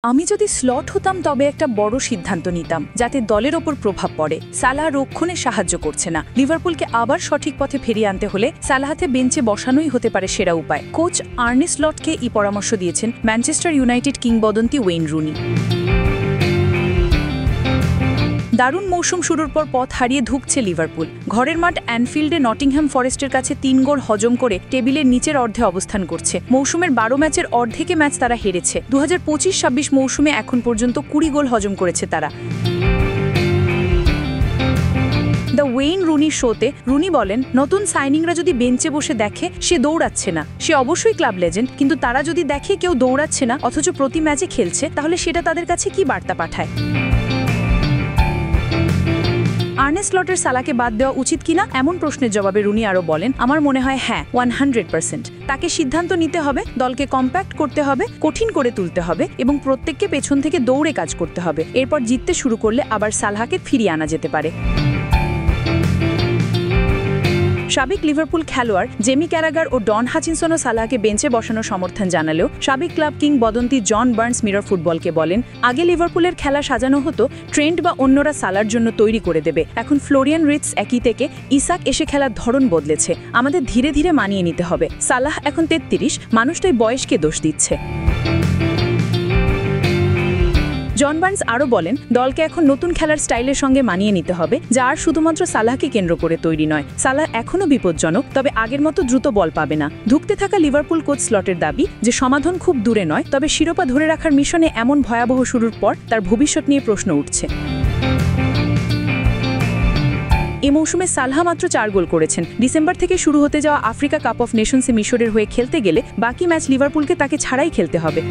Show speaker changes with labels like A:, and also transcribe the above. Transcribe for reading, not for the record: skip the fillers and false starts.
A: আমি যদি স্লট হতাম তবে একটা বড় সিদ্ধান্ত নিতাম যাতে দলের ওপর প্রভাব পড়ে। সালাহ রক্ষণে সাহায্য করছে না। লিভারপুলকে আবার সঠিক পথে ফিরিয়ে আনতে হলে সালাহকে বেঞ্চে বসানোই হতে পারে সেরা উপায়। কোচ আর্নে স্লটকে এই পরামর্শ দিয়েছেন ম্যানচেস্টার ইউনাইটেড কিংবদন্তি ওয়েইন রুনি। দারুণ মৌসুম শুরুর পর পথ হারিয়ে ধুঁকছে লিভারপুল। ঘরের মাঠ অ্যানফিল্ডে নটিংহ্যাম ফরেস্টের কাছে ৩ গোল হজম করে টেবিলের নিচের অর্ধে অবস্থান করছে। মৌসুমের ১২ ম্যাচের অর্ধেকে ম্যাচ তারা হেরেছে। ২০২৫-২৬ মৌসুমে এখন পর্যন্ত ২০ গোল হজম করেছে তারা। দ্য ওয়েইন রুনি শোতে রুনি বলেন, নতুন সাইনিংরা যদি বেঞ্চে বসে দেখে সে দৌড়াচ্ছে না, সে অবশ্যই ক্লাব লেজেন্ড, কিন্তু তারা যদি দেখে কেউ দৌড়াচ্ছে না অথচ প্রতি ম্যাচে খেলছে, তাহলে সেটা তাদের কাছে কি বার্তা পাঠায়? আর্নে স্লটের সালাহকে বাদ দেওয়া উচিত কিনা এমন প্রশ্নের জবাবে রুনি আরও বলেন, আমার মনে হয় হ্যাঁ, 100%। তাকে সিদ্ধান্ত নিতে হবে, দলকে কম্প্যাক্ট করতে হবে, কঠিন করে তুলতে হবে এবং প্রত্যেককে পেছন থেকে দৌড়ে কাজ করতে হবে। এরপর জিততে শুরু করলে আবার সালাহকে ফিরিয়ে আনা যেতে পারে। সাবেক লিভারপুল খেলোয়াড় জেমি ক্যারাগার ও ডন হাচিনসনও সালাহকে বেঞ্চে বসানোর সমর্থন জানালেও সাবেক ক্লাব কিংবদন্তি জন বার্নস মিরর ফুটবলকে বলেন, আগে লিভারপুলের খেলা সাজানো হতো, ট্রেন্ট বা অন্যরা সালার জন্য তৈরি করে দেবে। এখন ফ্লোরিয়ান রিটস একই থেকে ইসাক এসে খেলার ধরন বদলেছে, আমাদের ধীরে ধীরে মানিয়ে নিতে হবে। সালাহ এখন 33, মানুষটাই বয়সকে দোষ দিচ্ছে। জন বার্নস আরও বলেন, দলকে এখন নতুন খেলার স্টাইলের সঙ্গে মানিয়ে নিতে হবে, যা আর শুধুমাত্র সালাহকে কেন্দ্র করে তৈরি নয়। সালাহ এখনও বিপজ্জনক, তবে আগের মতো দ্রুত বল পাবে না। ধুঁকতে থাকা লিভারপুল কোচ স্লটের দাবি যে সমাধান খুব দূরে নয়, তবে শিরোপা ধরে রাখার মিশনে এমন ভয়াবহ শুরুর পর তার ভবিষ্যৎ নিয়ে প্রশ্ন উঠছে। এ মৌসুমে সালাহ মাত্র 4 গোল করেছেন। ডিসেম্বর থেকে শুরু হতে যাওয়া আফ্রিকা কাপ অফ নেশনসে মিশরের হয়ে খেলতে গেলে বাকি ম্যাচ লিভারপুলকে তাকে ছাড়াই খেলতে হবে।